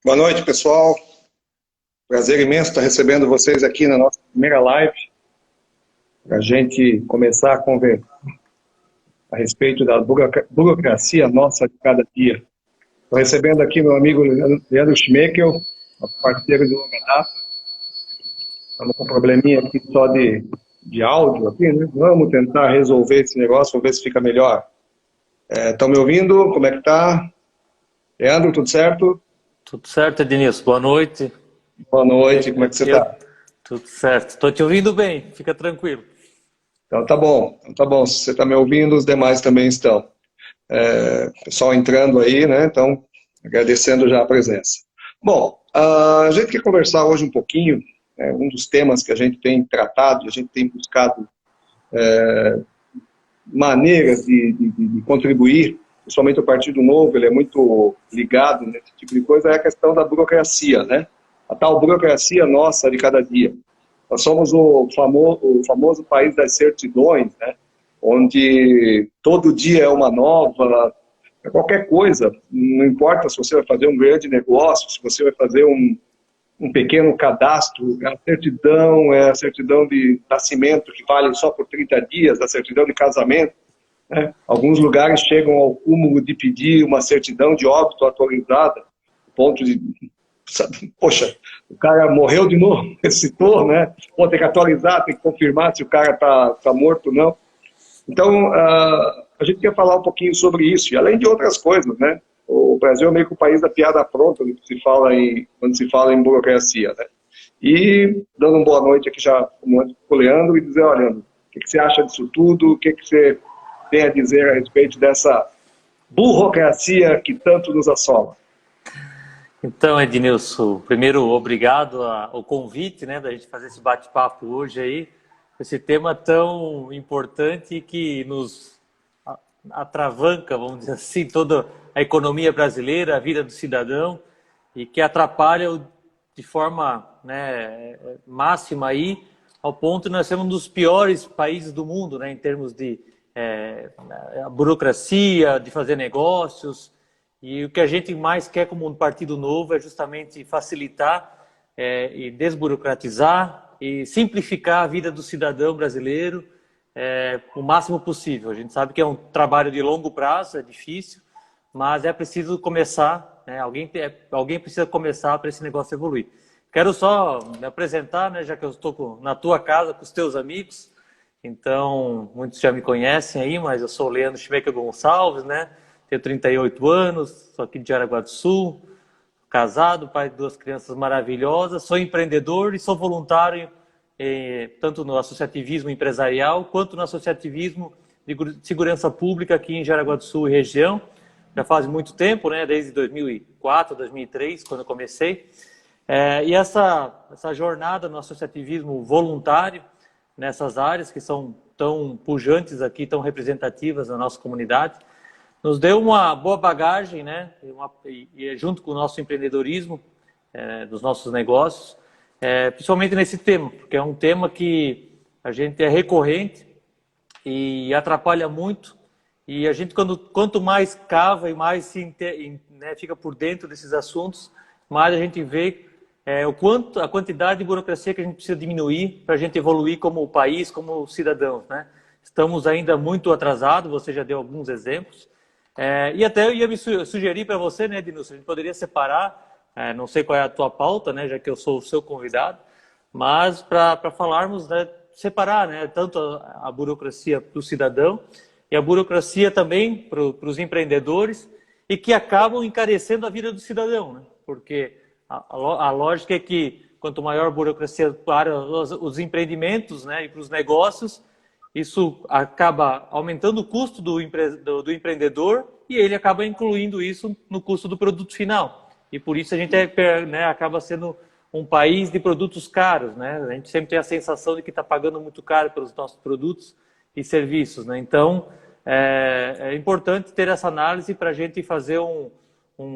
Boa noite, pessoal. Prazer imenso estar recebendo vocês aqui na nossa primeira live, para a gente começar a conversar a respeito da burocracia nossa de cada dia. Estou recebendo aqui meu amigo Leandro Schmeckel, nosso parceiro do Logadata. Estamos com um probleminha aqui só de áudio aqui, né? Vamos tentar resolver esse negócio, vamos ver se fica melhor. Estão me ouvindo? Como é que tá? Leandro, tudo certo? Tudo certo, Ednilson? Boa noite. Boa noite, como é que você está? Tudo certo. Estou te ouvindo bem, fica tranquilo. Então tá bom, Se você está me ouvindo, os demais também estão. Pessoal entrando aí, né? Então, agradecendo já a presença. Bom, a gente quer conversar hoje um pouquinho, um dos temas que a gente tem tratado, a gente tem buscado maneiras de contribuir, principalmente o Partido Novo, ele é muito ligado nesse tipo de coisa, é a questão da burocracia, né? A tal burocracia nossa de cada dia. Nós somos o famoso país das certidões, né? Onde todo dia é uma nova, qualquer coisa, não importa se você vai fazer um grande negócio, se você vai fazer um pequeno cadastro, a certidão de nascimento que vale só por 30 dias, a certidão de casamento, né? Alguns lugares chegam ao cúmulo de pedir uma certidão de óbito atualizada, ponto de, poxa, o cara morreu de novo, ressuscitou, né? Pô, tem que atualizar, tem que confirmar se o cara tá morto ou não. Então, a gente quer falar um pouquinho sobre isso, e além de outras coisas, né? O Brasil é meio que o país da piada pronta quando se fala em burocracia, né? E dando uma boa noite aqui já com o Leandro e dizer, olha, Leandro, o que você acha disso tudo? O que você tem a dizer a respeito dessa burocracia que tanto nos assola? Então, Ednilson, primeiro, obrigado ao convite, né, da gente fazer esse bate-papo hoje aí, esse tema tão importante que nos atravanca, vamos dizer assim, toda a economia brasileira, a vida do cidadão, e que atrapalha de forma, né, máxima aí, ao ponto de nós sermos um dos piores países do mundo, né, em termos de a burocracia, de fazer negócios. E o que a gente mais quer como um partido novo é justamente facilitar e desburocratizar e simplificar a vida do cidadão brasileiro o máximo possível. A gente sabe que é um trabalho de longo prazo, é difícil, mas é preciso começar, né? Alguém precisa começar para esse negócio evoluir. Quero só me apresentar, né, já que eu estou na tua casa, com os teus amigos. Então, muitos já me conhecem aí, mas eu sou o Leandro Schmecker Gonçalves, né? Tenho 38 anos, sou aqui de Jaraguá do Sul, casado, pai de duas crianças maravilhosas, sou empreendedor e sou voluntário tanto no associativismo empresarial quanto no associativismo de segurança pública aqui em Jaraguá do Sul e região. Já faz muito tempo, né? Desde 2004, 2003, quando eu comecei. E essa jornada no associativismo voluntário, nessas áreas que são tão pujantes aqui, tão representativas na nossa comunidade, nos deu uma boa bagagem, né? E junto com o nosso empreendedorismo, dos nossos negócios, principalmente nesse tema, porque é um tema que a gente é recorrente e atrapalha muito. E a gente, quanto mais cava e mais né, fica por dentro desses assuntos, mais a gente vê a quantidade de burocracia que a gente precisa diminuir para a gente evoluir como país, como cidadãos, né? Estamos ainda muito atrasados, você já deu alguns exemplos. E até eu ia me sugerir para você, né, Ednilson, a gente poderia separar, não sei qual é a tua pauta, né, já que eu sou o seu convidado, mas para falarmos, né, separar, né, tanto a burocracia para o cidadão e a burocracia também para os empreendedores e que acabam encarecendo a vida do cidadão, né, porque a lógica é que quanto maior a burocracia para os empreendimentos, né, e para os negócios, isso acaba aumentando o custo do empreendedor e ele acaba incluindo isso no custo do produto final. E por isso a gente né, acaba sendo um país de produtos caros, né? A gente sempre tem a sensação de que está pagando muito caro pelos nossos produtos e serviços, né? Então, é importante ter essa análise para a gente fazer um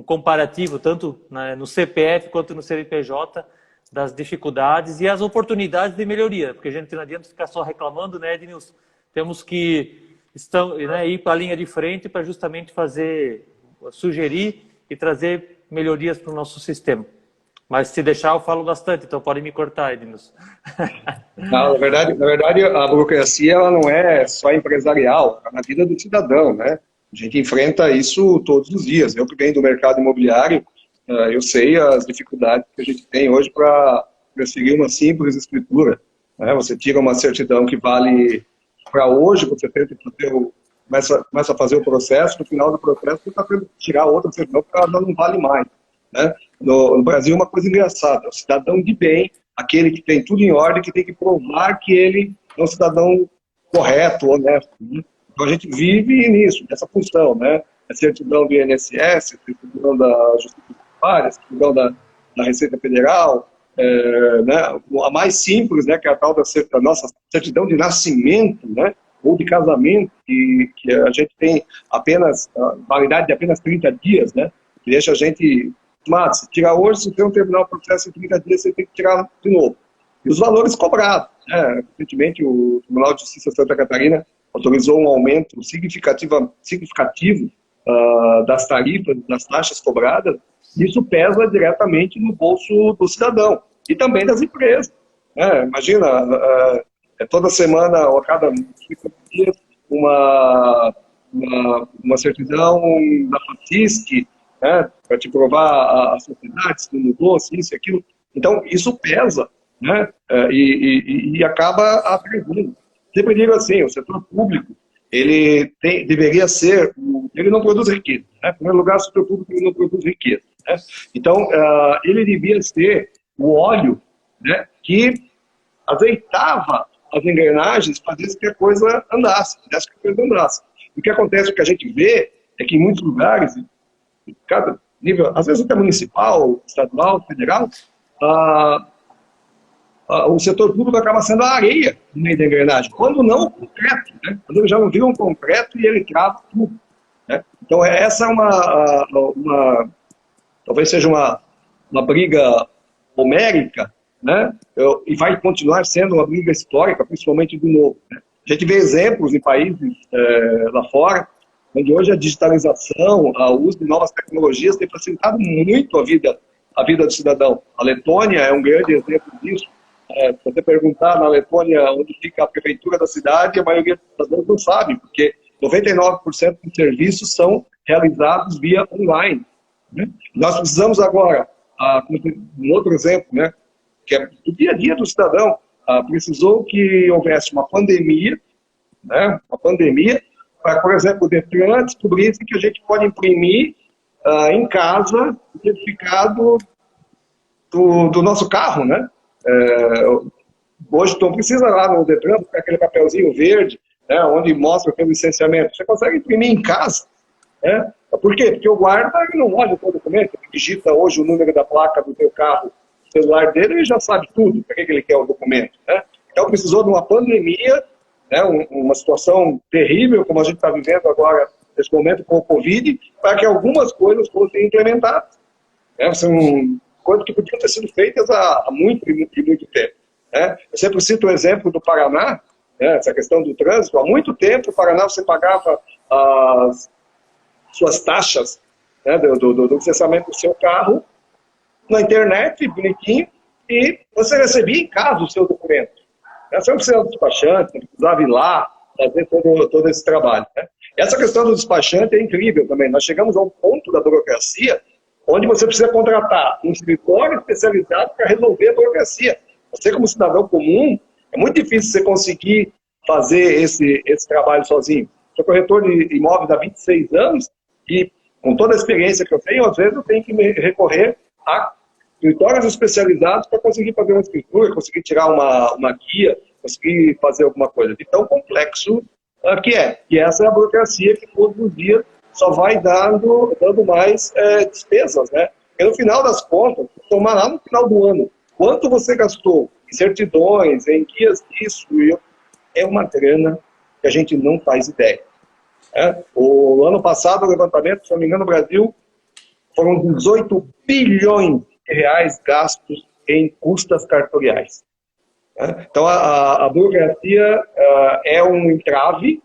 comparativo, tanto no CPF quanto no CNPJ, das dificuldades e as oportunidades de melhoria, porque a gente não adianta ficar só reclamando, né, Ednilson? Temos que ir para a linha de frente para justamente sugerir e trazer melhorias para o nosso sistema. Mas se deixar, eu falo bastante, então pode me cortar, Ednilson. Não, na verdade, a burocracia ela não é só empresarial, é na vida do cidadão, né? A gente enfrenta isso todos os dias. Eu que venho do mercado imobiliário, eu sei as dificuldades que a gente tem hoje para seguir uma simples escritura, né? Você tira uma certidão que vale para hoje, você tenta começa a fazer o processo, no final do processo você está tendo que tirar outra certidão porque ela não vale mais, né? No Brasil, uma coisa engraçada, o cidadão de bem, aquele que tem tudo em ordem, que tem que provar que ele é um cidadão correto, honesto, né? Então a gente vive nisso, nessa função, né? A certidão do INSS, a certidão da Justiça Tributária, a certidão da Receita Federal, né? A mais simples, né? Que é a tal da nossa certidão de nascimento, né? Ou de casamento, que a gente tem apenas, validade de apenas 30 dias, né? Que deixa a gente... Mas, se tirar hoje, se você não terminar o processo em 30 dias, você tem que tirar de novo. E os valores cobrados, né? Recentemente, o Tribunal de Justiça de Santa Catarina autorizou um aumento significativo das tarifas, das taxas cobradas, e isso pesa diretamente no bolso do cidadão e também das empresas, né? Imagina, toda semana, ou a cada 5 dias, uma certidão da FACISC, né, para te provar a sociedade, se não mudou, se isso e aquilo. Então, isso pesa, né, e acaba atrasando. Sempre digo assim, o setor público, ele deveria ser, ele não produz riqueza, né? Em primeiro lugar, o setor público ele não produz riqueza, né? Então, ele devia ser o óleo, né, que azeitava as engrenagens para fazer que a coisa andasse, O que acontece, o que a gente vê, é que em muitos lugares, cada nível, às vezes até municipal, estadual, federal, o setor público acaba sendo a areia no meio da engrenagem, quando não o concreto, né? Quando ele já não vira um concreto e ele trava tudo, né? Então essa é talvez seja uma briga homérica, né? E vai continuar sendo uma briga histórica, principalmente do novo, né? A gente vê exemplos em países lá fora, onde hoje a digitalização, o uso de novas tecnologias tem facilitado muito a vida do cidadão. A Letônia é um grande exemplo disso. Se você perguntar na Letônia onde fica a prefeitura da cidade, a maioria dos cidadãos não sabe, porque 99% dos serviços são realizados via online, né? Nós precisamos agora, um outro exemplo, né, que é do dia a dia do cidadão, precisou que houvesse uma pandemia, né, para, por exemplo, o Detran descobrisse que a gente pode imprimir em casa o certificado do nosso carro, né? Hoje não precisa lá no Detran, aquele papelzinho verde, né, onde mostra o licenciamento. Você consegue imprimir em casa, né? Por quê? Porque o guarda ele não olha o teu documento, ele digita hoje o número da placa do teu carro no celular dele, ele já sabe tudo, para que ele quer o documento, né? Então precisou de uma pandemia, né, uma situação terrível, como a gente está vivendo agora, nesse momento com o Covid, para que algumas coisas fossem implementadas, né? São coisas que podiam ter sido feitas há muito tempo, né? Eu sempre cito o exemplo do Paraná, né, essa questão do trânsito. Há muito tempo, no Paraná, você pagava as suas taxas, né, do licenciamento do seu carro na internet, bonitinho, e você recebia em casa o seu documento. Você não precisava do despachante, não precisava ir lá fazer todo esse trabalho, né? Essa questão do despachante é incrível também. Nós chegamos a um ponto da burocracia onde você precisa contratar um escritório especializado para resolver a burocracia. Você, como cidadão comum, é muito difícil você conseguir fazer esse trabalho sozinho. Sou corretor de imóveis há 26 anos e, com toda a experiência que eu tenho, às vezes eu tenho que recorrer a escritórios especializados para conseguir fazer uma escritura, conseguir tirar uma guia, conseguir fazer alguma coisa de tão complexo que é. E essa é a burocracia que todos os dias só vai dando mais despesas, né? E no final das contas, tomar lá no final do ano, quanto você gastou em certidões, em guias disso, é uma grana que a gente não faz ideia, né? O ano passado, o levantamento, se não me engano, no Brasil, foram 18 bilhões de reais gastos em custas cartoriais, né? Então, a burocracia é um entrave,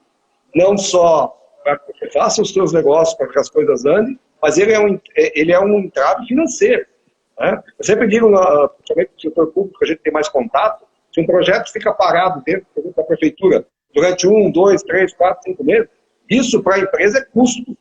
não só para que você faça os seus negócios, para que as coisas andem, mas ele é um entrave financeiro. Né? Eu sempre digo, principalmente no setor público, que a gente tem mais contato, se um projeto fica parado dentro da prefeitura durante 1, 2, 3, 4, 5 meses, isso para a empresa é custo,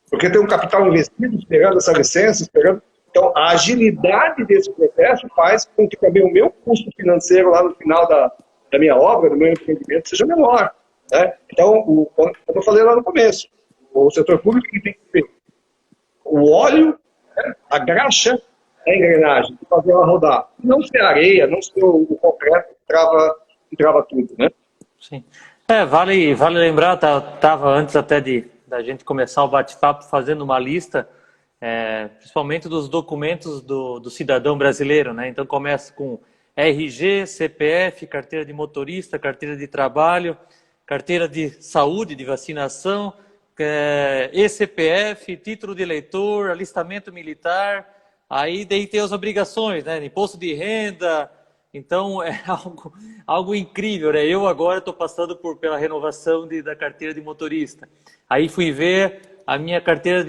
porque tem um capital investido esperando essa licença, esperando. Então, a agilidade desse processo faz com que também o meu custo financeiro lá no final da minha obra, do meu empreendimento, seja menor. Né? Então, como eu falei lá no começo, o setor público tem que ter o óleo, né, a graxa, a engrenagem, e fazer ela rodar. Não ser areia, não ser o concreto que trava tudo. Né? Sim. Vale lembrar, estava antes até da gente começar o bate-papo fazendo uma lista, principalmente dos documentos do cidadão brasileiro, né? Então começa com RG, CPF, carteira de motorista, carteira de trabalho, carteira de saúde, de vacinação, eCPF, título de eleitor, alistamento militar, aí daí tem as obrigações, né? Imposto de renda. Então é algo incrível, né? Eu agora estou passando pela renovação da carteira de motorista. Aí fui ver a minha carteira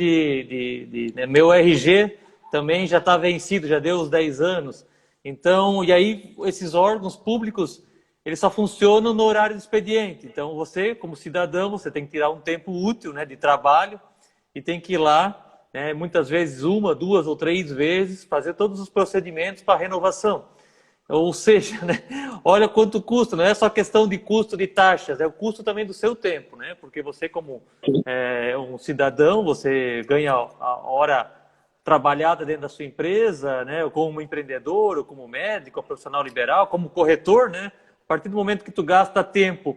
meu RG também já está vencido, já deu os 10 anos. Então, e aí esses órgãos públicos, eles só funcionam no horário do expediente. Então você, como cidadão, você tem que tirar um tempo útil, né, de trabalho e tem que ir lá, né, muitas vezes 1, 2 ou 3 vezes, fazer todos os procedimentos para renovação. Ou seja, né, olha quanto custa, não é só questão de custo de taxas, é o custo também do seu tempo, né? Porque você, como um cidadão, você ganha a hora trabalhada dentro da sua empresa, né? Ou como empreendedor, ou como médico, ou profissional liberal, como corretor, né? A partir do momento que tu gasta tempo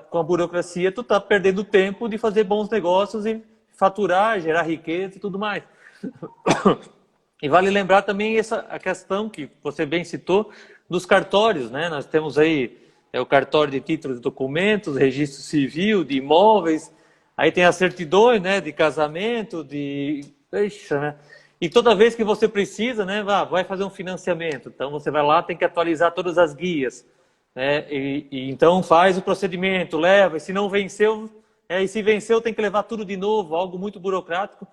com a burocracia, tu está perdendo tempo de fazer bons negócios e faturar, gerar riqueza e tudo mais. E vale lembrar também a questão que você bem citou dos cartórios, né? Nós temos aí o cartório de títulos e documentos, registro civil, de imóveis, aí tem as certidões, né, de casamento, né? E toda vez que você precisa, né, vai fazer um financiamento, então você vai lá, tem que atualizar todas as guias, né? E então faz o procedimento, leva, e se não venceu, e se venceu tem que levar tudo de novo, algo muito burocrático.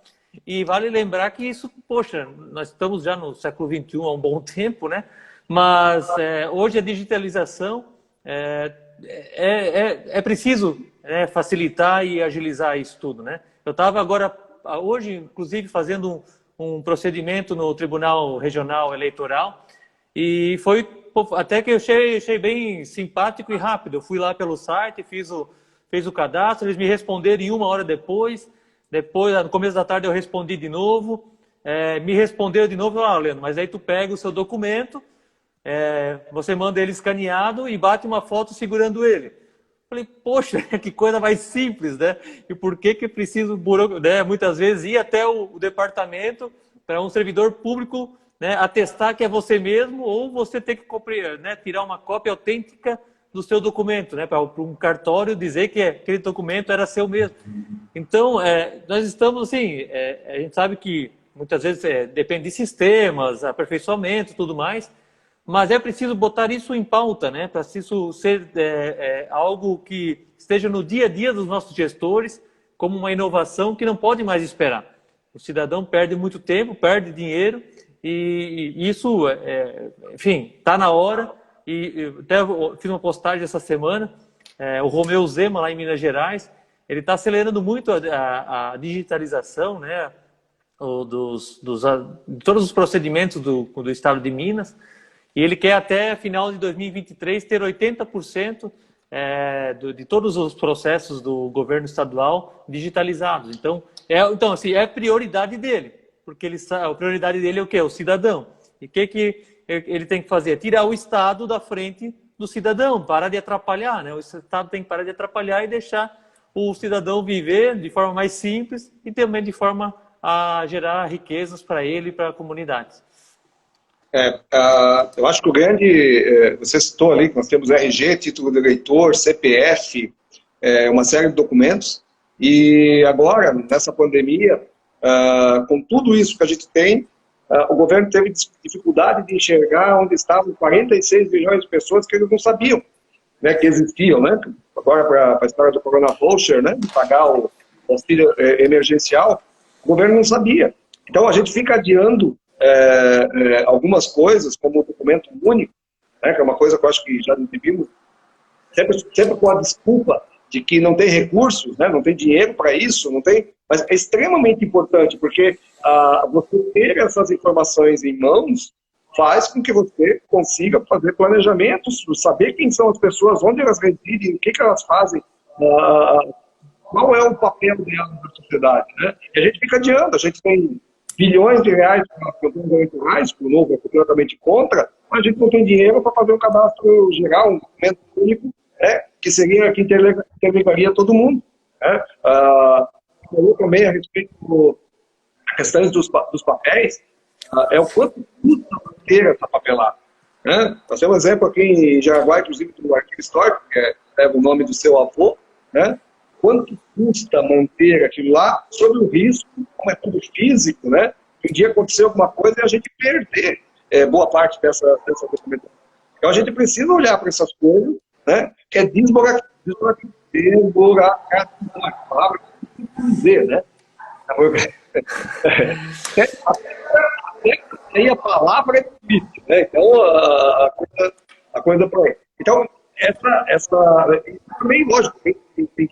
E vale lembrar que isso, poxa, nós estamos já no século XXI há um bom tempo, né? Mas hoje a digitalização é preciso, né, facilitar e agilizar isso tudo, né? Eu estava agora, hoje, inclusive, fazendo um procedimento no Tribunal Regional Eleitoral e foi até que eu achei bem simpático e rápido. Eu fui lá pelo site, fiz o cadastro, eles me responderam em 1 hora depois. Depois, no começo da tarde, eu respondi de novo. Me responderam de novo, Leandro, mas aí tu pega o seu documento, você manda ele escaneado e bate uma foto segurando ele. Falei, poxa, que coisa mais simples, né? E por que preciso, né, muitas vezes, ir até o departamento para um servidor público, né, atestar que é você mesmo, ou você ter que né, tirar uma cópia autêntica do seu documento, né, para um cartório dizer que aquele documento era seu mesmo. Então, nós estamos assim, a gente sabe que muitas vezes depende de sistemas, aperfeiçoamento e tudo mais, mas é preciso botar isso em pauta, né, para isso ser algo que esteja no dia a dia dos nossos gestores, como uma inovação que não pode mais esperar. O cidadão perde muito tempo, perde dinheiro, e isso, enfim, está na hora. E até fiz uma postagem essa semana, o Romeu Zema, lá em Minas Gerais, ele está acelerando muito a digitalização, né, de todos os procedimentos do estado de Minas, e ele quer até final de 2023 ter 80% de todos os processos do governo estadual digitalizados. Então assim, é prioridade dele, porque a prioridade dele é o quê? O cidadão. E o que ele tem que fazer? Tirar o Estado da frente do cidadão, parar de atrapalhar, né? O Estado tem que parar de atrapalhar e deixar o cidadão viver de forma mais simples e também de forma a gerar riquezas para ele e para a comunidade. Eu acho que o grande, você citou ali que nós temos RG, título de eleitor, CPF, uma série de documentos, e agora, nessa pandemia, com tudo isso que a gente tem, o governo teve dificuldade de enxergar onde estavam 46 milhões de pessoas que eles não sabiam, né, que existiam, né? Agora, para a história do Corona Voucher, né, de pagar o auxílio emergencial, O governo não sabia. Então, a gente fica adiando algumas coisas, como o documento único, né, que é uma coisa que eu acho que já vimos, sempre com a desculpa de que não tem recursos, né, não tem dinheiro para isso, não tem, mas é extremamente importante, porque você ter essas informações em mãos faz com que você consiga fazer planejamentos, saber quem são as pessoas, onde elas residem, o que elas fazem, qual é o papel delas na sociedade, né? E a gente fica adiando, a gente tem bilhões de reais para o novo é completamente contra, mas a gente não tem dinheiro para fazer um cadastro geral, um documento único, né, que seria que interligaria todo mundo. Né? Falou também a respeito das questões dos papéis, é o quanto custa ter essa papelada. Né? Nós temos um exemplo aqui em Jaraguá, inclusive do arquivo histórico, que é o nome do seu avô, né? Quanto custa manter aquilo lá, sob o risco, como é tudo físico, né? Um dia acontecer alguma coisa e a gente perder boa parte dessa documentação. Então a gente precisa olhar para essas coisas, né? Que é desburocratizar, a palavra que dizer, né? Aí a palavra é difícil, né? Então a coisa por aí. Então, também, lógico, tem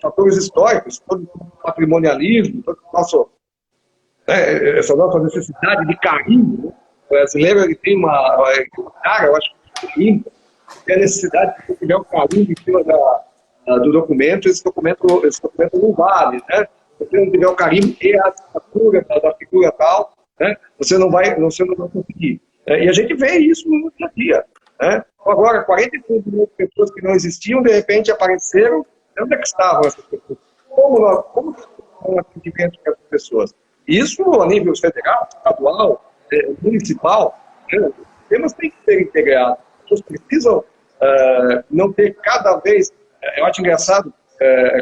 fatores históricos, todo o patrimonialismo, essa nossa necessidade de carinho. Né? O brasileiro ele tem uma cara, eu acho que tem a necessidade de tiver um carinho em cima do documento, esse documento não vale, né? Se você não tiver o carinho e a assinatura da figura tal, né? Você não vai conseguir. E a gente vê isso no dia a dia. Né? Agora, 45 milhões de pessoas que não existiam, de repente apareceram. Onde é que estavam essas pessoas? Como são o atendimento para essas pessoas? Isso a nível federal, estadual, municipal, né? Os temas têm que ser integrados. As pessoas precisam não ter cada vez... eu acho engraçado,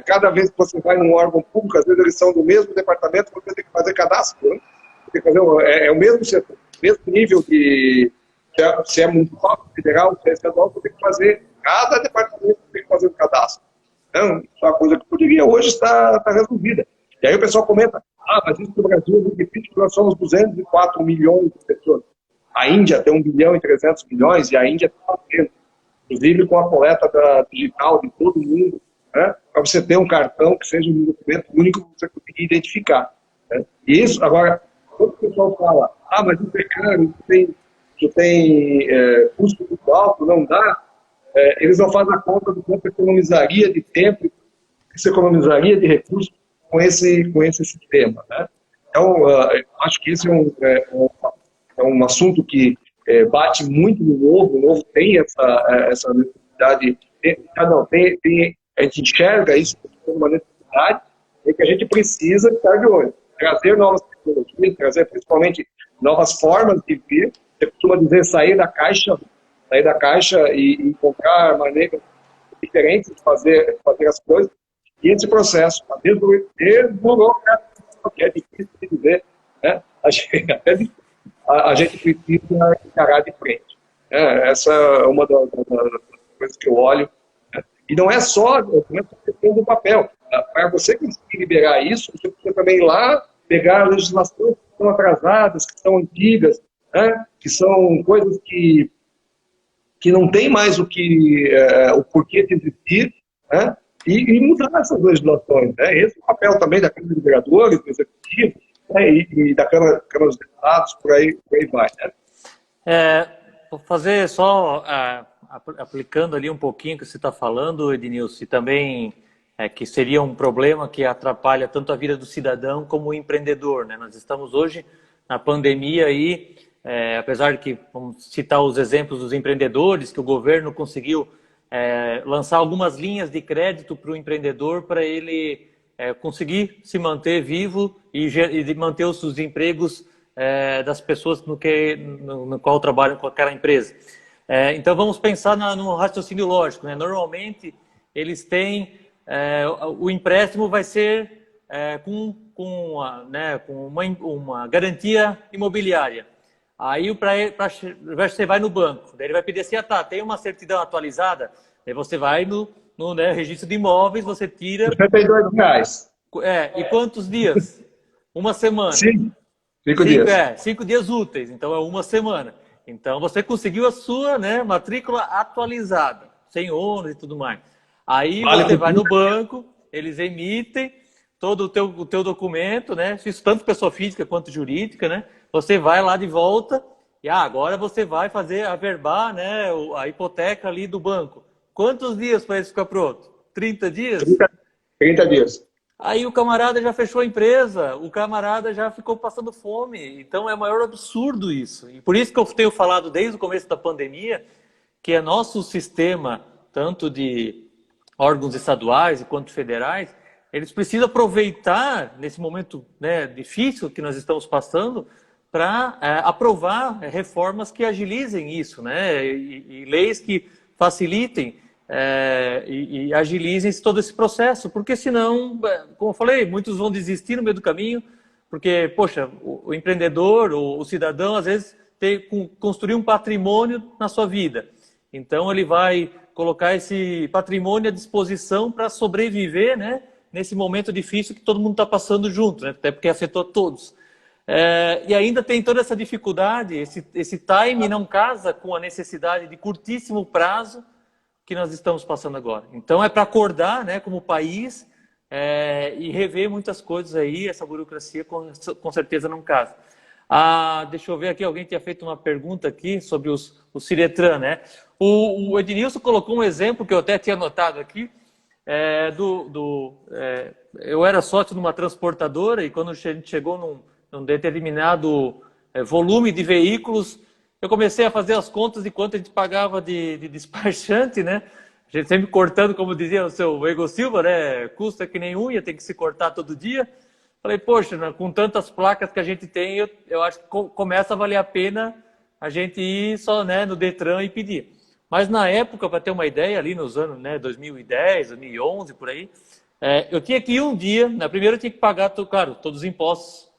cada vez que você vai num órgão público, às vezes eles são do mesmo departamento, você tem que fazer cadastro. Né? Tem que fazer o mesmo setor, mesmo nível de... Se é municipal, federal, se é estadual, você tem que fazer, cada departamento tem que fazer um cadastro. Então, isso é uma coisa que poderia hoje estar resolvida. E aí o pessoal comenta, mas isso no Brasil é muito difícil, porque nós somos 204 milhões de pessoas. A Índia tem 1 bilhão e 300 milhões, e a Índia está fazendo, inclusive com a coleta digital de todo mundo, né, para você ter um cartão que seja um documento único que você conseguir identificar. Né? E isso, agora, quando o pessoal fala, mas isso é caro, isso tem custo muito alto, não dá, eles não fazem a conta do quanto economizaria de tempo, que se economizaria de recursos com esse sistema. Né? Então, acho que esse é um assunto que bate muito no Novo. O Novo tem essa necessidade, a gente enxerga isso como uma necessidade, e que a gente precisa estar de olho. Trazer novas tecnologias, trazer principalmente novas formas de ver. Você costuma dizer sair da caixa e encontrar maneiras diferentes de fazer as coisas. E esse processo, a desburocratização, que é difícil de dizer, né? A gente precisa encarar de frente. Essa é uma das coisas que eu olho. Né? E não é só a questão do papel. Para você conseguir liberar isso, você precisa também ir lá pegar legislações que estão atrasadas, que são antigas, né? Que são coisas que não tem mais o porquê de existir, né? E mudar essas legislações. Né? Esse é o papel também da Câmara de Vereadores, do Executivo, né? E da Câmara dos Deputados, por aí vai. Né? Vou fazer só, aplicando ali um pouquinho o que você está falando, Ednilson, e também que seria um problema que atrapalha tanto a vida do cidadão como o empreendedor. Né? Nós estamos hoje na pandemia aí, apesar de que, vamos citar os exemplos dos empreendedores, que o governo conseguiu lançar algumas linhas de crédito para o empreendedor para ele conseguir se manter vivo e manter os empregos das pessoas no qual trabalham com aquela empresa. Então vamos pensar no raciocínio lógico. Né? Normalmente eles têm, o empréstimo vai ser com uma garantia imobiliária. Aí você vai no banco, daí ele vai pedir assim, tem uma certidão atualizada? Aí você vai no registro de imóveis, você tira... R$72. E quantos dias? Uma semana. Sim, 5 dias. 5 dias úteis, então é uma semana. Então você conseguiu a sua, né, matrícula atualizada, sem ônus e tudo mais. Aí Vale você por vai no tudo. banco, eles emitem todo o teu documento, né? Isso tanto pessoa física quanto jurídica, né? Você vai lá de volta e agora você vai fazer averbar, né, a hipoteca ali do banco. Quantos dias para isso ficar pronto? 30 dias? 30 dias. Aí o camarada já fechou a empresa, o camarada já ficou passando fome. Então é o maior absurdo isso. E por isso que eu tenho falado desde o começo da pandemia que é nosso sistema, tanto de órgãos estaduais quanto federais, eles precisam aproveitar nesse momento, né, difícil que nós estamos passando para aprovar reformas que agilizem isso, né, e leis que facilitem e agilizem todo esse processo, porque senão, como eu falei, muitos vão desistir no meio do caminho, porque, poxa, o empreendedor, o cidadão, às vezes, tem construir um patrimônio na sua vida. Então, ele vai colocar esse patrimônio à disposição para sobreviver, né, nesse momento difícil que todo mundo está passando junto, né, até porque afetou todos. E ainda tem toda essa dificuldade, esse time não casa com a necessidade de curtíssimo prazo que nós estamos passando agora. Então é para acordar, né, como país, e rever muitas coisas aí, essa burocracia com certeza não casa. Deixa eu ver aqui, alguém tinha feito uma pergunta aqui sobre o Ciretran, né? O Ednilson colocou um exemplo que eu até tinha anotado aqui, eu era sócio de uma transportadora e quando a gente chegou num determinado volume de veículos, eu comecei a fazer as contas de quanto a gente pagava de despachante, né? A gente sempre cortando, como dizia o seu Ego Silva, né? Custa que nem unha, tem que se cortar todo dia. Falei, poxa, né? Com tantas placas que a gente tem, eu acho que começa a valer a pena a gente ir só, né, no Detran e pedir. Mas na época, para ter uma ideia, ali nos anos, né, 2010, 2011, por aí, eu tinha que ir um dia, na primeira eu tinha que pagar, claro, todos os impostos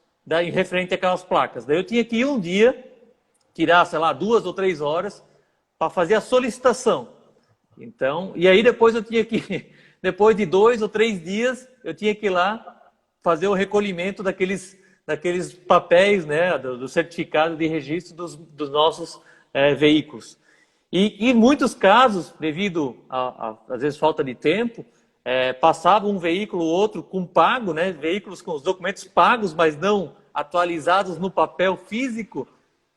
em referente àquelas placas. Daí eu tinha que ir um dia, tirar, sei lá, 2 ou 3 horas para fazer a solicitação. Então, e aí depois eu tinha que, depois de 2 ou 3 dias, eu tinha que ir lá fazer o recolhimento daqueles papéis, né, do certificado de registro dos nossos veículos. E em muitos casos, devido às vezes falta de tempo, passava um veículo ou outro com pago, né, veículos com os documentos pagos, mas não atualizados no papel físico,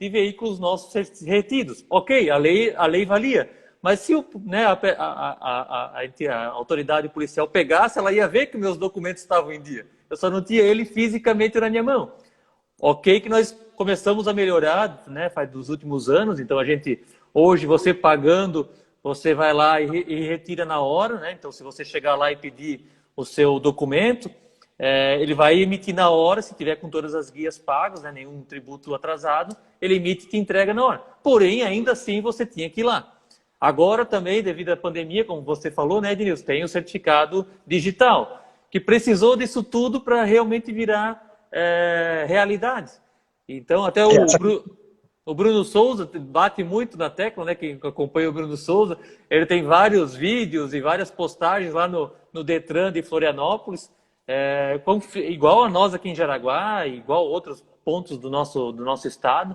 de veículos nossos retidos. Ok, a lei valia. Mas se né, a autoridade policial pegasse, ela ia ver que meus documentos estavam em dia. Eu só não tinha ele fisicamente na minha mão. Ok que nós começamos a melhorar, né, faz dos últimos anos, então a gente, hoje você pagando, você vai lá e retira na hora, né? Então se você chegar lá e pedir o seu documento, ele vai emitir na hora, se tiver com todas as guias pagas, né, nenhum tributo atrasado, ele emite e te entrega na hora. Porém, ainda assim, você tinha que ir lá. Agora também, devido à pandemia, como você falou, né, Ednilson, tem o certificado digital, que precisou disso tudo para realmente virar realidade. Então, até o Bruno Souza bate muito na tecla, né, quem acompanha o Bruno Souza, ele tem vários vídeos e várias postagens lá no Detran de Florianópolis, igual a nós aqui em Jaraguá, igual outros pontos do nosso estado,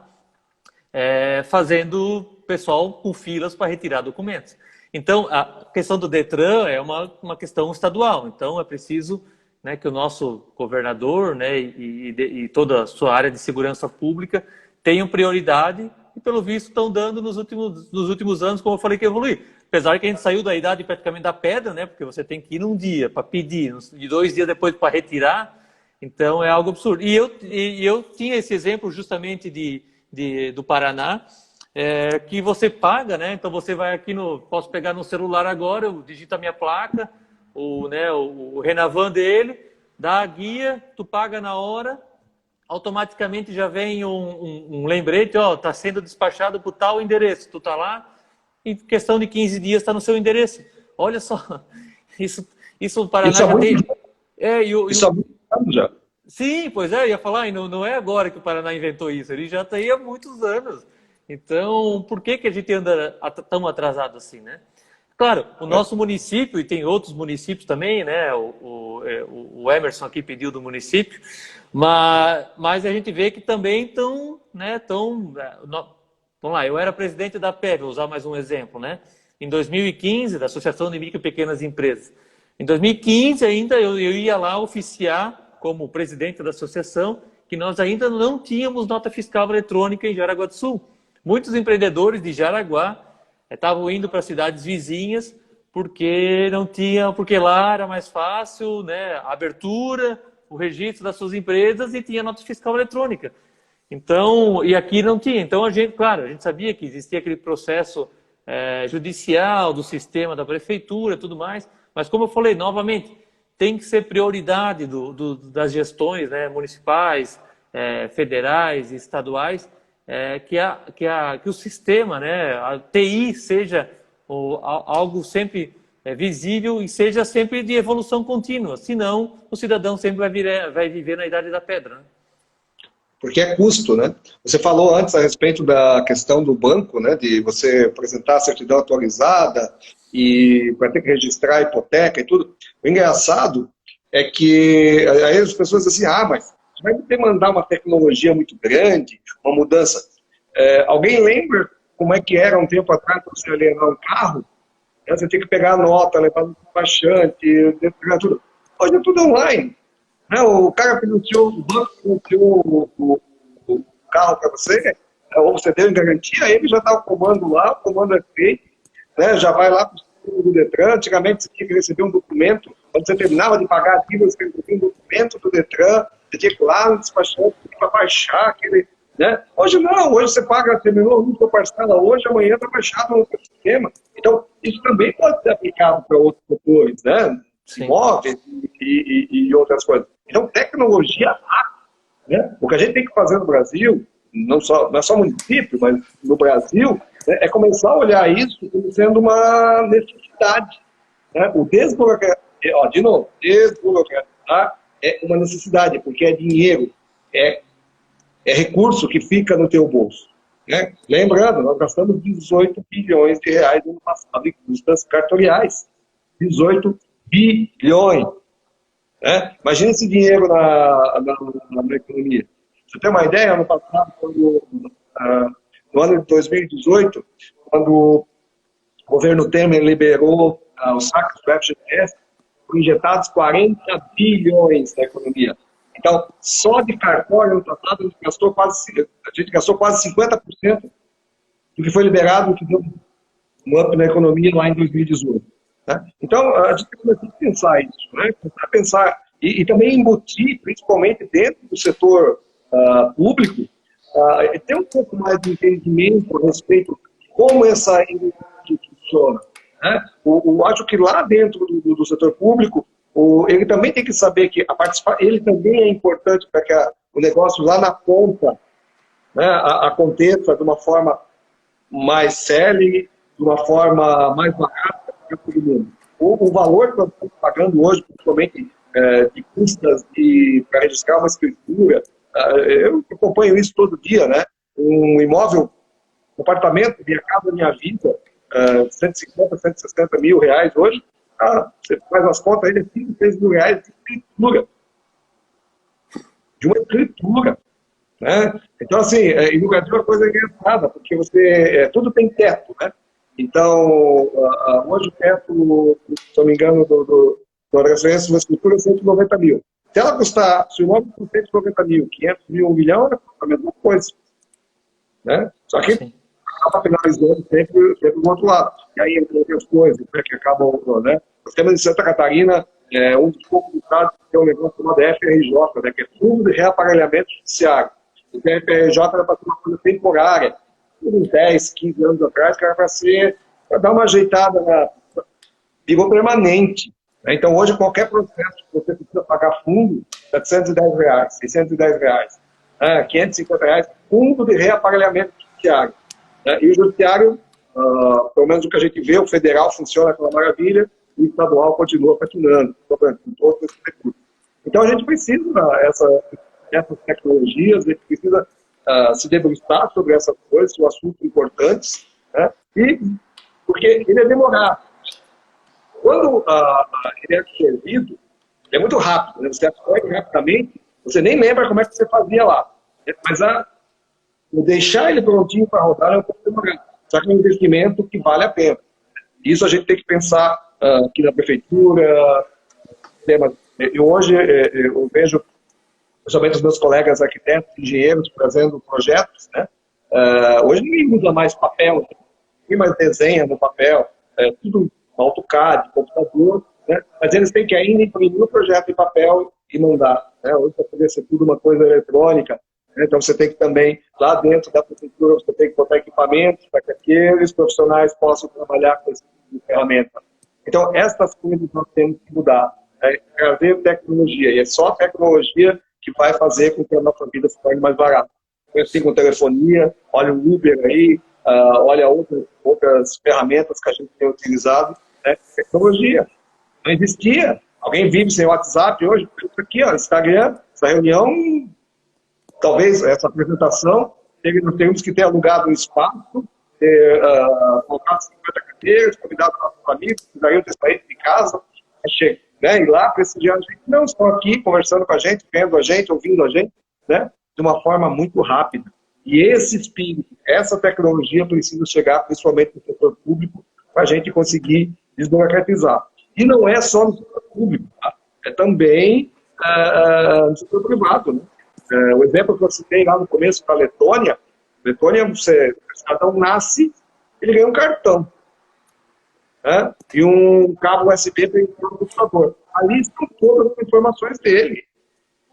fazendo pessoal com filas para retirar documentos. Então, a questão do Detran é uma questão estadual. Então, é preciso, né, que o nosso governador, né, e toda a sua área de segurança pública tenham prioridade e, pelo visto, estão dando nos últimos anos, como eu falei, que evoluir. Apesar que a gente saiu da idade praticamente da pedra, né, porque você tem que ir num dia para pedir, e 2 dias depois para retirar. Então, é algo absurdo. E eu tinha esse exemplo justamente do Paraná, que você paga, né? Então você vai aqui posso pegar no celular agora, eu digito a minha placa, o Renavan dele, dá a guia, tu paga na hora, automaticamente já vem um lembrete, tá sendo despachado por tal endereço, tu tá lá, em questão de 15 dias está no seu endereço. Olha só, isso o Paraná já tem. Isso há muitos anos já. Sim, pois ia falar, e não é agora que o Paraná inventou isso, ele já está aí há muitos anos. Então, por que a gente anda tão atrasado assim, né? Claro, o nosso município, e tem outros municípios também, né? O Emerson aqui pediu do município, mas a gente vê que também estão, né? Vamos lá, eu era presidente da PEB, vou usar mais um exemplo, né? Em 2015, da Associação de Micro e Pequenas Empresas. Em 2015 ainda eu ia lá oficiar, como presidente da associação, que nós ainda não tínhamos nota fiscal eletrônica em Jaraguá do Sul. Muitos empreendedores de Jaraguá estavam indo para cidades vizinhas porque não tinha, porque lá era mais fácil, né, a abertura, o registro das suas empresas e tinha nota fiscal eletrônica. Então, e aqui não tinha. Então a gente, claro, a gente sabia que existia aquele processo judicial do sistema da prefeitura, tudo mais. Mas como eu falei novamente, tem que ser prioridade das gestões, né, municipais, federais e estaduais. Que o sistema, né, a TI seja algo sempre visível e seja sempre de evolução contínua, senão o cidadão sempre vai viver na idade da pedra. Né? Porque é custo, né? Você falou antes a respeito da questão do banco, né, de você apresentar a certidão atualizada e vai ter que registrar a hipoteca e tudo. O engraçado é que aí as pessoas dizem assim, mas vai demandar uma tecnologia muito grande, uma mudança. Alguém lembra como é que era um tempo atrás para você alienar um carro? Você tinha que pegar a nota, levar no despachante, tudo. Hoje é tudo online. O cara financiou, o banco financiou o carro para você, ou você deu em garantia, ele já está o comando lá, o comando é feito, né? Já vai lá para o sistema do Detran. Antigamente você tinha que receber um documento, quando você terminava de pagar a dívida, você recebia um documento do Detran, você tinha que ir lá no despachante para baixar aquele... Né? Hoje não, hoje você paga, terminou a última parcela hoje, amanhã está baixado no outro sistema. Então, isso também pode ser aplicado para outros setores, né? Imóveis e outras coisas. Então, tecnologia rápida, né? O que a gente tem que fazer no Brasil, não é só município, mas no Brasil, né, é começar a olhar isso como sendo uma necessidade. Né? O desburocratizar, de novo, desburocratizar é uma necessidade, porque é dinheiro, é recurso que fica no teu bolso. Né? Lembrando, nós gastamos 18 bilhões de reais no ano passado em custas cartoriais. 18 bilhões. Né? Imagina esse dinheiro na economia. Você tem uma ideia? Ano passado, no ano de 2018, quando o governo Temer liberou os saques do FGTS, foram injetados 40 bilhões na economia. Então, só de cartório, no passado, a gente gastou quase 50% do que foi liberado, que deu um up na economia lá em 2018. Né? Então, a gente começou a pensar isso, né? Começar a pensar, e também embutir, principalmente dentro do setor público, ter um pouco mais de entendimento a respeito de como essa indústria funciona. Né? Eu acho que lá dentro do setor público, ele também tem que saber que ele também é importante para que o negócio lá na ponta, né, aconteça de uma forma mais célere, de uma forma mais barata para todo mundo. O valor que nós estamos pagando hoje, principalmente de custas para registrar uma escritura, eu acompanho isso todo dia, né? Um imóvel, um apartamento, Minha Casa Minha Vida, 150, 160 mil reais hoje, você faz as contas, ele é 5, 6 mil reais de escritura. De uma escritura. Né? Então, assim, e no Brasil é uma coisa engraçada, porque tudo tem teto, né? Então, hoje o teto, se não me engano, da transferência da escritura é 190 mil. Se ela custar, se o imóvel custa 190 mil, 500 mil, 1 milhão, ela custa a mesma coisa. Né? Só que acaba finalizando sempre do outro lado. E aí entra outras coisas, né, que acabam, né? Nós temos em Santa Catarina, um dos poucos estados que tem um negócio chamado FRJ, né, que é Fundo de Reaparelhamento Judiciário. O FRJ era para ser uma coisa temporária. Uns 10, 15 anos atrás, que era para dar uma ajeitada, virou permanente. Né? Então, hoje, qualquer processo que você precisa pagar fundo, R$ 710, R$ 610, R$ 550 reais, Fundo de Reaparelhamento Judiciário. E o judiciário, pelo menos o que a gente vê, o federal funciona aquela maravilha, e o estadual continua patinando, com todos esses recursos. Então a gente precisa dessas tecnologias, a gente precisa se debruçar sobre essas coisas, são assuntos importantes, né? Porque ele é demorado. quando ele é absorvido, é muito rápido, né? Você absorve rapidamente, você nem lembra como é que você fazia lá. Mas deixar ele prontinho para rodar é um pouco demorado. Só que é um investimento que vale a pena. Isso a gente tem que pensar aqui na prefeitura. Hoje eu vejo, principalmente os meus colegas arquitetos, engenheiros, trazendo projetos, né? Hoje ninguém usa mais papel, ninguém mais desenha no papel, tudo AutoCAD, computador, né? Mas eles têm que ainda imprimir o projeto em papel e mandar, né? Hoje vai poder ser tudo uma coisa eletrônica, né? Então você tem que também, lá dentro da prefeitura, você tem que botar equipamentos para que aqueles profissionais possam trabalhar com esse tipo de ferramenta. Então, essas coisas nós temos que mudar, trazer tecnologia, e é só a tecnologia que vai fazer com que a nossa vida se torne mais barata. Assim, com telefonia, olha o Uber aí, olha outras ferramentas que a gente tem utilizado, né? Tecnologia. Não existia. Alguém vive sem WhatsApp hoje? Aqui, ó, Instagram, essa reunião, talvez essa apresentação, nós temos que ter alugado um espaço, colocado 50 cadeiras, convidado nossos amigos, que daí eu ter saído de casa, né, ir lá prestigiar a gente. Não, estão aqui conversando com a gente, vendo a gente, ouvindo a gente, né, de uma forma muito rápida. E esse espírito, essa tecnologia precisa chegar principalmente no setor público para a gente conseguir desburocratizar. E não é só no setor público, tá? É também no setor privado, né? O exemplo que eu citei lá no começo da Letônia, o cidadão nasce, ele ganha um cartão, né? E um cabo USB para entrar no computador. Ali estão todas as informações dele.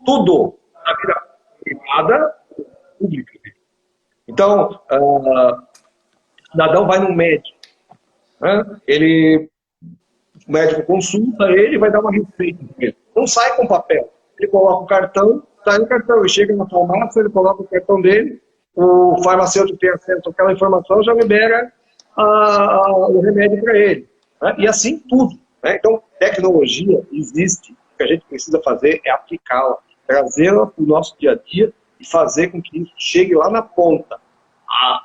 Tudo na vida privada, pública. Então, o cidadão vai no médico, né? O médico consulta ele, vai dar uma receita para ele. Não sai com papel. Ele coloca o cartão, sai no cartão. Ele chega na farmácia, ele coloca o cartão dele, o farmacêutico tem acesso àquela informação, já libera o remédio para ele, né? E assim tudo, né? Então, tecnologia existe. O que a gente precisa fazer é aplicá-la, trazê-la para o nosso dia a dia e fazer com que isso chegue lá na ponta. A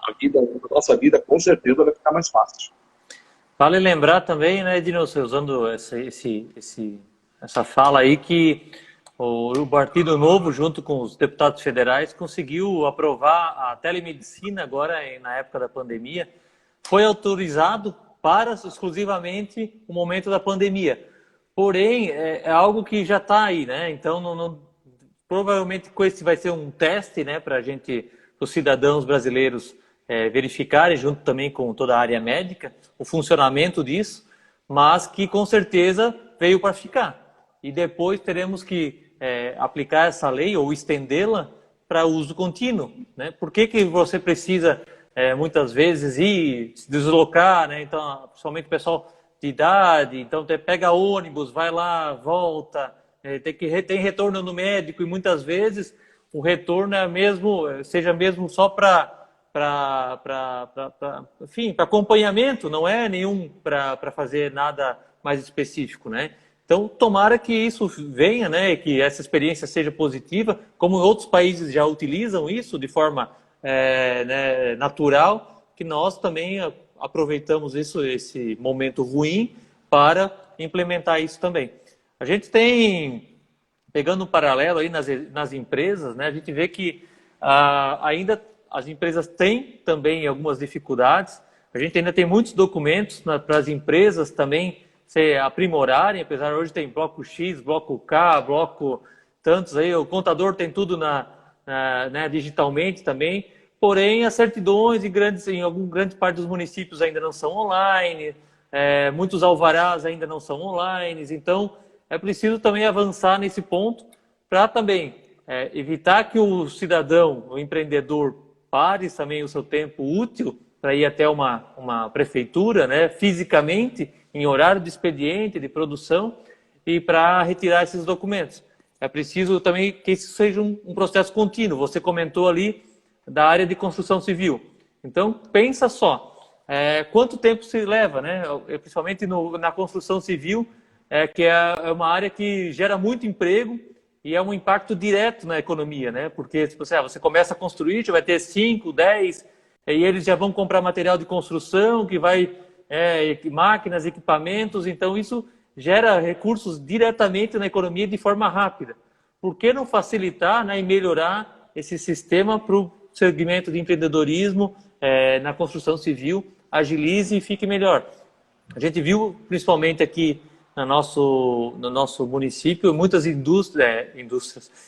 nossa vida, com certeza, vai ficar mais fácil. Vale lembrar também, né, Ednilson, usando essa fala aí, que o Partido Novo, junto com os deputados federais, conseguiu aprovar a telemedicina agora, na época da pandemia. Foi autorizado para exclusivamente o momento da pandemia. Porém, é algo que já está aí, né? Então, provavelmente esse vai ser um teste, né, para os cidadãos brasileiros verificarem, junto também com toda a área médica, o funcionamento disso, mas que com certeza veio para ficar. E depois teremos que aplicar essa lei ou estendê-la para uso contínuo, né? Por que você precisa muitas vezes ir se deslocar, né? Então, principalmente o pessoal de idade, então pega ônibus, vai lá, volta, tem retorno no médico, e muitas vezes o retorno seja mesmo só para acompanhamento, não é nenhum para fazer nada mais específico, né? Então, tomara que isso venha, né, que essa experiência seja positiva, como outros países já utilizam isso de forma né, natural, que nós também aproveitamos esse momento ruim para implementar isso também. A gente tem, pegando um paralelo aí nas empresas, né, a gente vê que ainda as empresas têm também algumas dificuldades. A gente ainda tem muitos documentos para as empresas também se aprimorarem, apesar de hoje tem bloco X, bloco K, bloco tantos aí, o contador tem tudo né, digitalmente também, porém as certidões em alguma grande parte dos municípios ainda não são online, muitos alvarás ainda não são online, então é preciso também avançar nesse ponto para também evitar que o cidadão, o empreendedor, pare também o seu tempo útil para ir até uma prefeitura, né, fisicamente, em horário de expediente, de produção, e para retirar esses documentos. É preciso também que isso seja um processo contínuo. Você comentou ali da área de construção civil. Então, pensa só, quanto tempo se leva, né? Principalmente na construção civil, que é uma área que gera muito emprego e é um impacto direto na economia, né? Porque se você começa a construir, já vai ter 5, 10, e eles já vão comprar material de construção que vai máquinas, equipamentos, então isso gera recursos diretamente na economia de forma rápida. Por que não facilitar, né, e melhorar esse sistema para o segmento de empreendedorismo na construção civil, agilize e fique melhor? A gente viu, principalmente aqui no nosso município, muitas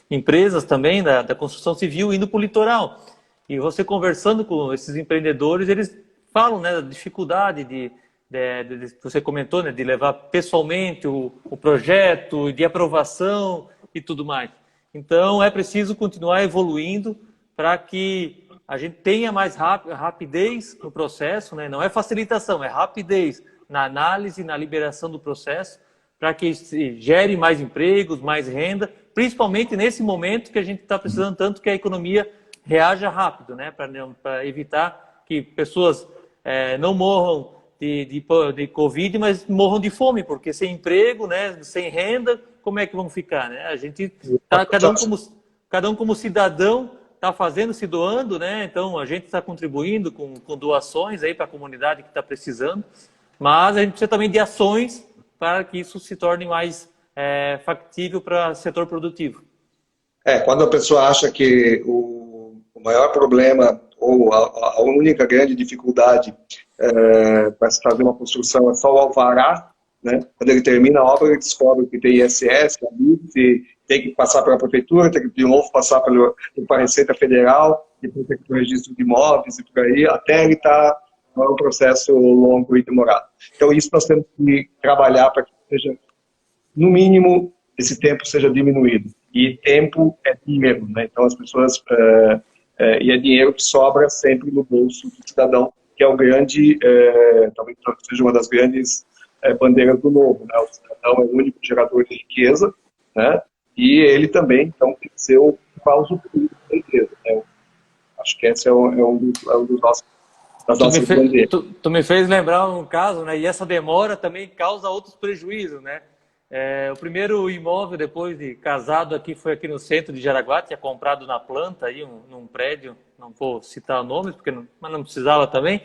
empresas também da construção civil indo para o litoral. E você conversando com esses empreendedores, eles falam, né, da dificuldade você comentou, né, de levar pessoalmente o projeto, de aprovação e tudo mais. Então, é preciso continuar evoluindo para que a gente tenha mais rapidez no processo, né? Não é facilitação, é rapidez na análise, na liberação do processo, para que se gere mais empregos, mais renda, principalmente nesse momento que a gente está precisando tanto que a economia reaja rápido, né? Para evitar que pessoas não morram de Covid, mas morram de fome, porque sem emprego, né, sem renda, como é que vão ficar, né? A gente tá, cada um como cidadão está fazendo, se doando, né? Então a gente está contribuindo com doações aí para a comunidade que está precisando, mas a gente precisa também de ações para que isso se torne mais factível para o setor produtivo. Quando a pessoa acha que o maior problema ou a única grande dificuldade para se fazer uma construção é só o alvará, né? Quando ele termina a obra, ele descobre que tem ISS, tem que passar pela prefeitura, tem que de novo passar pela Receita Federal, depois tem que ir para o registro de imóveis e por aí, até ele estar um processo longo e demorado. Então isso nós temos que trabalhar para que seja, no mínimo, esse tempo seja diminuído. E tempo é dinheiro, né? Então as pessoas... e é dinheiro que sobra sempre no bolso do cidadão, que é o grande, talvez seja uma das grandes bandeiras do novo, né? O cidadão é o único gerador de riqueza, né? E ele também, então, tem que ser o usufruto da riqueza, né? Acho que esse é um dos nossos, das nossas bandeiras. Tu me fez lembrar um caso, né? E essa demora também causa outros prejuízos, né? O primeiro imóvel, depois de casado, foi aqui no centro de Jaraguá, tinha comprado na planta, aí, num prédio, não vou citar nomes, mas não precisava também,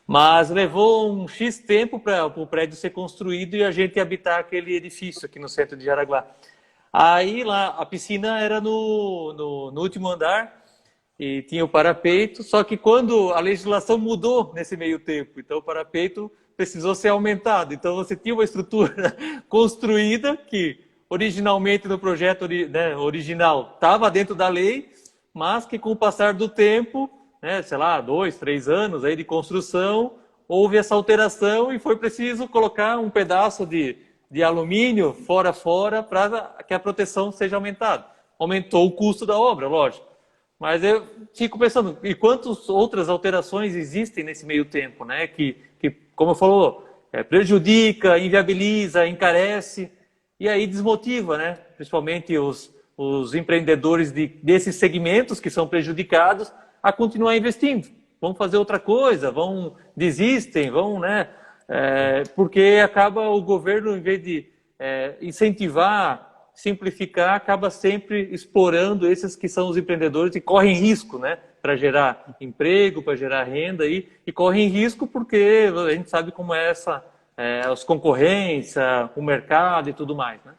mas levou um X tempo para o prédio ser construído e a gente habitar aquele edifício aqui no centro de Jaraguá. Aí lá, a piscina era no último andar e tinha o parapeito, só que quando a legislação mudou nesse meio tempo, então o parapeito precisou ser aumentado. Então você tinha uma estrutura construída que originalmente no projeto, né, original estava dentro da lei, mas que com o passar do tempo, né, sei lá, 2, 3 anos aí de construção, houve essa alteração e foi preciso colocar um pedaço de alumínio fora para que a proteção seja aumentada. Aumentou o custo da obra, lógico. Mas eu fico pensando, e quantas outras alterações existem nesse meio tempo, né? Que como falou, prejudica, inviabiliza, encarece, e aí desmotiva, né? Principalmente os empreendedores desses segmentos que são prejudicados a continuar investindo. Vão fazer outra coisa, desistem, né? Porque acaba o governo, em vez de incentivar, simplificar, acaba sempre explorando esses que são os empreendedores e correm risco, né? Para gerar emprego, para gerar renda e correm risco porque a gente sabe como é as concorrências, o mercado e tudo mais, né?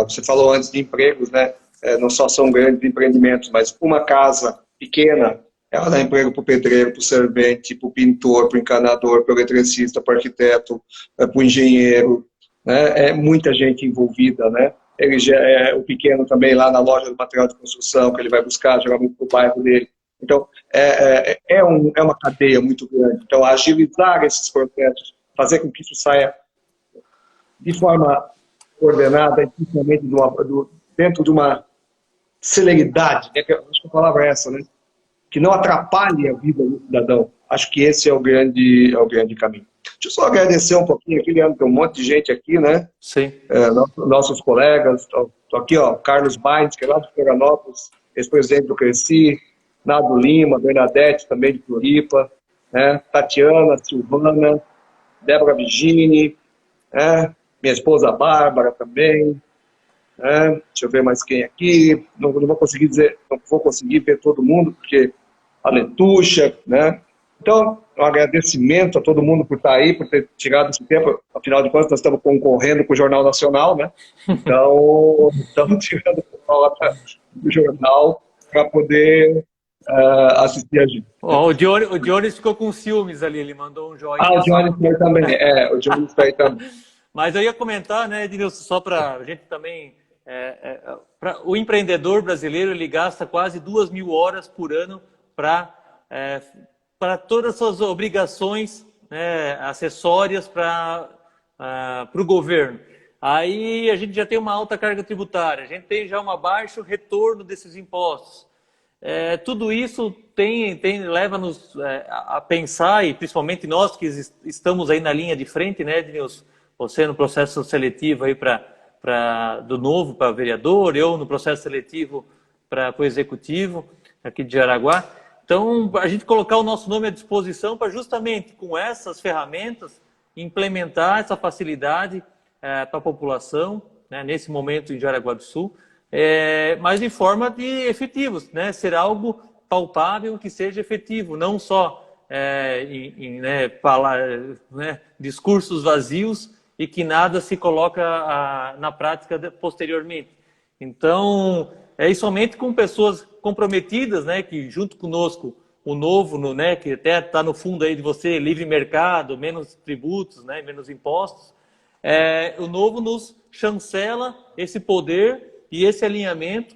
Você falou antes de empregos, né? Não só são grandes empreendimentos, mas uma casa pequena, ela dá emprego para o pedreiro, para o servente, para o pintor, para o encanador, para o eletricista, para o arquiteto, para o engenheiro, né? É muita gente envolvida, né? Ele o pequeno também lá na loja do material de construção, que ele vai buscar, geralmente para o bairro dele. Então, é uma cadeia muito grande. Então, agilizar esses processos, fazer com que isso saia de forma ordenada, principalmente dentro de uma celeridade, né? Acho que a palavra é essa, né? Que não atrapalhe a vida do cidadão. Acho que esse é o grande caminho. Deixa eu só agradecer um pouquinho aqui, Leandro, tem um monte de gente aqui, né? Sim. Nossos colegas, estou aqui, ó, Carlos Baines, que é lá de Florianópolis, ex-presidente do Cresci, Nado Lima, Bernadette, também de Floripa, né? Tatiana, Silvana, Débora Vigini, né? Minha esposa Bárbara também, né? Deixa eu ver mais quem aqui, não vou conseguir ver todo mundo, porque a Letuxa, né? Então, um agradecimento a todo mundo por estar aí, por ter tirado esse tempo. Afinal de contas, nós estamos concorrendo com o Jornal Nacional, né? Então, estamos tirando o pessoal lá do jornal para poder assistir a gente. O Jones ficou com ciúmes ali, ele mandou um joinha. O Jones foi também. O Jones foi também. Mas eu ia comentar, né, Ednilson, só para a gente também... o empreendedor brasileiro, ele gasta quase 2.000 horas por ano para todas as suas obrigações, né, acessórias para o governo. Aí a gente já tem uma alta carga tributária, a gente tem já um baixo retorno desses impostos. Tudo isso leva-nos a pensar, e principalmente nós que estamos aí na linha de frente, né, Ednilson, você no processo seletivo aí do novo para vereador, eu no processo seletivo para o executivo aqui de Jaraguá. Então, a gente colocar o nosso nome à disposição para justamente com essas ferramentas implementar essa facilidade para a população, né, nesse momento em Jaraguá do Sul, mas de forma de efetivos, né, ser algo palpável que seja efetivo, não só discursos vazios e que nada se coloca na prática posteriormente. Então, somente com pessoas comprometidas, né, que junto conosco, o novo, né, que até está no fundo aí de você, livre mercado, menos tributos, né, menos impostos, o novo nos chancela esse poder e esse alinhamento.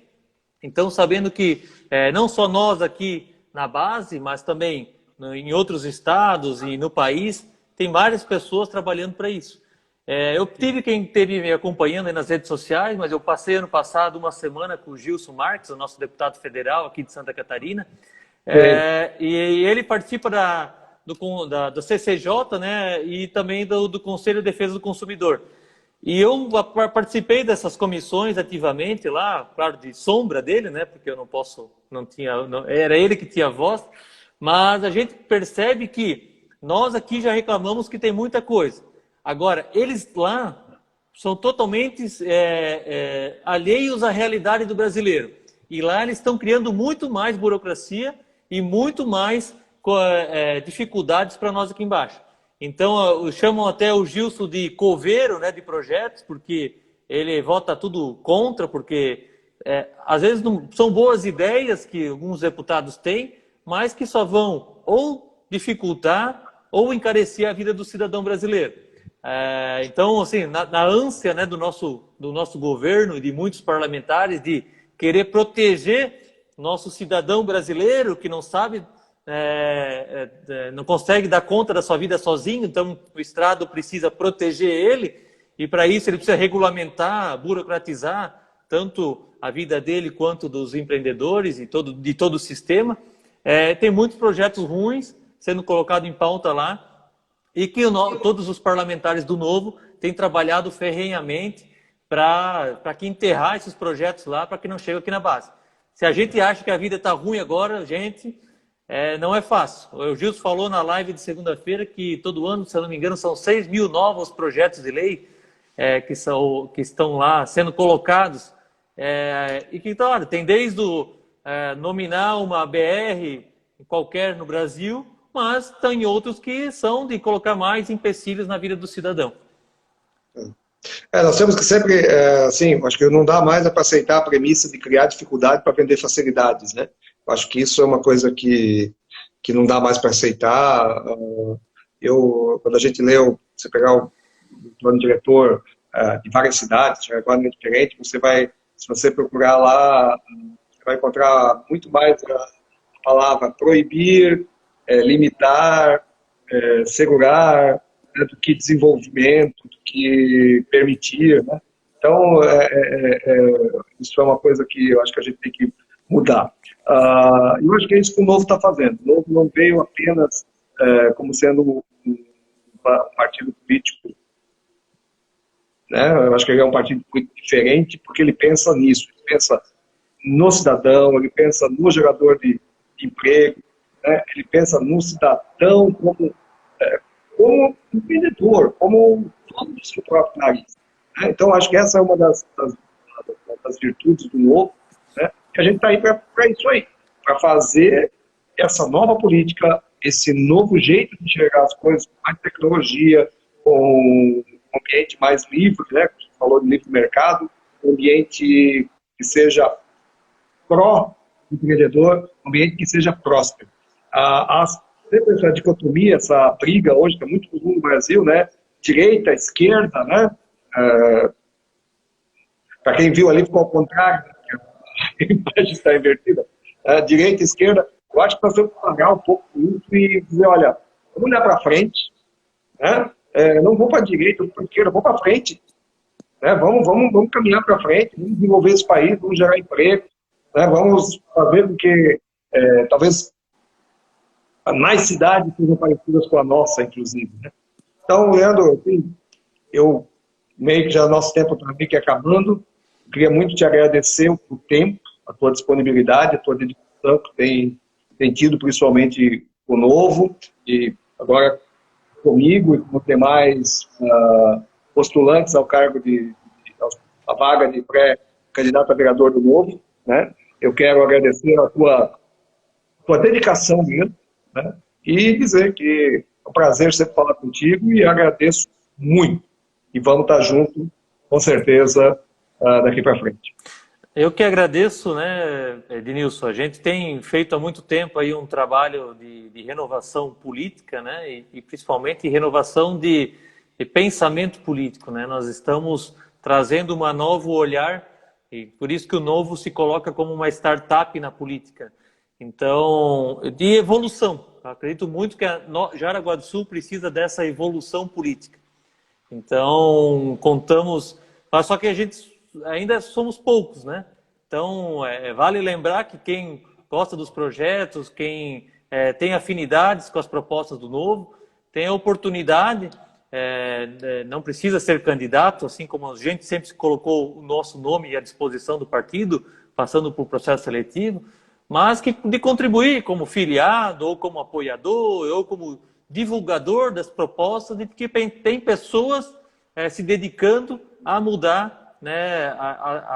Então, sabendo que não só nós aqui na base, mas também em outros estados e no país, tem várias pessoas trabalhando para isso. Eu tive quem esteve me acompanhando aí nas redes sociais, mas eu passei ano passado uma semana com o Gilson Marques, o nosso deputado federal aqui de Santa Catarina, e ele participa do CCJ, né, e também do Conselho de Defesa do Consumidor. E eu participei dessas comissões ativamente lá, claro, de sombra dele, né, porque eu era ele que tinha voz, mas a gente percebe que nós aqui já reclamamos que tem muita coisa. Agora, eles lá são totalmente alheios à realidade do brasileiro. E lá eles estão criando muito mais burocracia e muito mais dificuldades para nós aqui embaixo. Então, chamam até o Gilson de coveiro, né, de projetos, porque ele vota tudo contra, porque às vezes não, são boas ideias que alguns deputados têm, mas que só vão ou dificultar ou encarecer a vida do cidadão brasileiro. Então, assim, na ânsia, né, do nosso governo e de muitos parlamentares de querer proteger nosso cidadão brasileiro que não sabe, não consegue dar conta da sua vida sozinho, então o Estado precisa proteger ele e para isso ele precisa regulamentar, burocratizar tanto a vida dele quanto dos empreendedores e de todo o sistema. Tem muitos projetos ruins sendo colocados em pauta lá, e que todos os parlamentares do Novo têm trabalhado ferrenhamente para que enterrar esses projetos lá, para que não chegue aqui na base. Se a gente acha que a vida está ruim agora, gente, não é fácil. O Gilson falou na live de segunda-feira que todo ano, se eu não me engano, são 6.000 novos projetos de lei que estão lá sendo colocados. E que, olha, tem desde nominar uma BR qualquer no Brasil, mas tem outros que são de colocar mais empecilhos na vida do cidadão. Nós temos que sempre, assim, acho que não dá mais para aceitar a premissa de criar dificuldade para vender facilidades, né? Acho que isso é uma coisa que não dá mais para aceitar. Quando a gente leu, você pegar o plano diretor de várias cidades, agora é diferente, se você procurar lá, você vai encontrar muito mais a palavra proibir, limitar, segurar, né, do que desenvolvimento, do que permitir, né? Então, isso é uma coisa que eu acho que a gente tem que mudar. Eu acho que é isso que o Novo está fazendo. O Novo não veio apenas como sendo um partido político, né? Eu acho que ele é um partido político diferente porque ele pensa nisso, ele pensa no cidadão, ele pensa no gerador de emprego, né? Ele pensa no cidadão como empreendedor, como dono do seu próprio nariz, né? Então, acho que essa é uma das virtudes do Novo, né? Que a gente está aí para isso aí, para fazer essa nova política esse novo jeito de enxergar as coisas, com mais tecnologia, com um ambiente mais livre, né? Como você falou de livre mercado, um ambiente que seja pró-empreendedor, um ambiente que seja próspero. Sempre essa dicotomia, essa briga hoje, que é muito comum no Brasil, né? Direita, esquerda, né? Para quem viu ali, ficou ao contrário, né? A imagem está invertida. Direita e esquerda, eu acho que nós temos que parar um pouco isso e dizer, olha, vamos olhar para frente, né? Não vou para a direita, não vou para a esquerda, vou para frente. Né? Vamos caminhar para frente, vamos desenvolver esse país, vamos gerar emprego, né? Vamos fazer com que, talvez, mais cidades sejam parecidas com a nossa, inclusive. Né? Então, Leandro, assim, eu meio que já nosso tempo está meio que acabando. Eu queria muito te agradecer o tempo, a tua disponibilidade, a tua dedicação que tem tido, principalmente o Novo, e agora comigo e com os demais postulantes ao cargo a vaga de pré-candidato a vereador do Novo. Né? Eu quero agradecer a tua dedicação mesmo, né? E dizer que é um prazer sempre falar contigo e agradeço muito. E vamos estar juntos, com certeza, daqui para frente. Eu que agradeço, né, Ednilson. A gente tem feito há muito tempo aí um trabalho de renovação política, né, e principalmente renovação de pensamento político, né. Nós estamos trazendo um novo olhar e por isso que o Novo se coloca como uma startup na política. Então, de evolução. Eu acredito muito que Jaraguá do Sul precisa dessa evolução política. Então, contamos, mas só que a gente ainda somos poucos, né? Então, vale lembrar que quem gosta dos projetos, quem tem afinidades com as propostas do Novo, tem a oportunidade, não precisa ser candidato, assim como a gente sempre colocou o nosso nome à disposição do partido, passando por processo seletivo, mas de contribuir como filiado, ou como apoiador, ou como divulgador das propostas, de que tem pessoas se dedicando a mudar, né,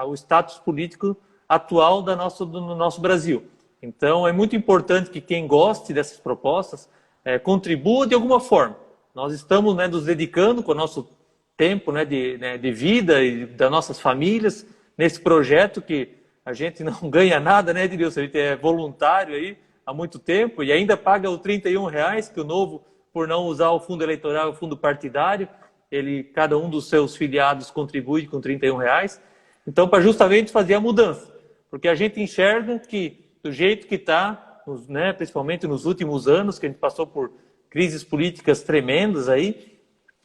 o status político atual do nosso Brasil. Então, é muito importante que quem goste dessas propostas contribua de alguma forma. Nós estamos, né, nos dedicando com o nosso tempo, né, de vida e das nossas famílias nesse projeto que a gente não ganha nada, né, Ednilson? A gente é voluntário aí há muito tempo e ainda paga os R$31 que o Novo, por não usar o fundo eleitoral, o fundo partidário, cada um dos seus filiados contribui com R$31. Então, para justamente fazer a mudança. Porque a gente enxerga que, do jeito que está, né, principalmente nos últimos anos, que a gente passou por crises políticas tremendas aí,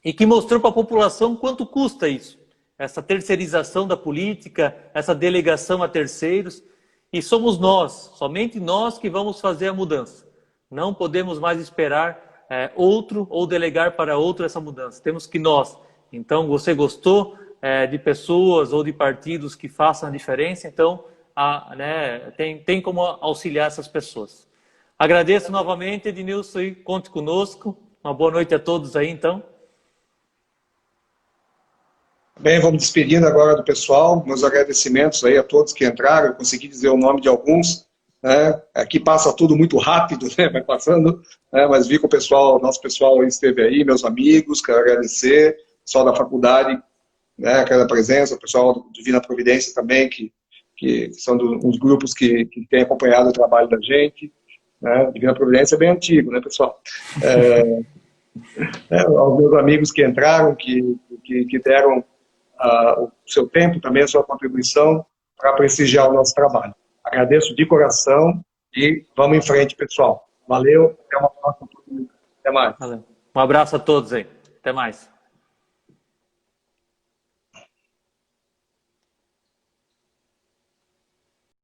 e que mostrou para a população quanto custa isso. Essa terceirização da política, essa delegação a terceiros. E somos nós, somente nós, que vamos fazer a mudança. Não podemos mais esperar outro ou delegar para outro essa mudança. Temos que nós. Então, você gostou de pessoas ou de partidos que façam a diferença? Então, né, tem como auxiliar essas pessoas. Agradeço novamente, Ednilson, e conte conosco. Uma boa noite a todos aí, então. Bem, vamos despedindo agora do pessoal. Meus agradecimentos aí a todos que entraram. Eu consegui dizer o nome de alguns. Né? Aqui passa tudo muito rápido, né? Vai passando. Né? Mas vi que nosso pessoal esteve aí, meus amigos, quero agradecer. Pessoal da faculdade, né? Aquela presença, o pessoal do Divina Providência também, que são uns grupos que têm acompanhado o trabalho da gente. Né? Divina Providência é bem antigo, né, pessoal? Aos meus amigos que entraram, que deram o seu tempo, também a sua contribuição para prestigiar o nosso trabalho. Agradeço de coração e vamos em frente, pessoal. Valeu, até uma próxima oportunidade. Até mais. Valeu. Um abraço a todos aí. Até mais.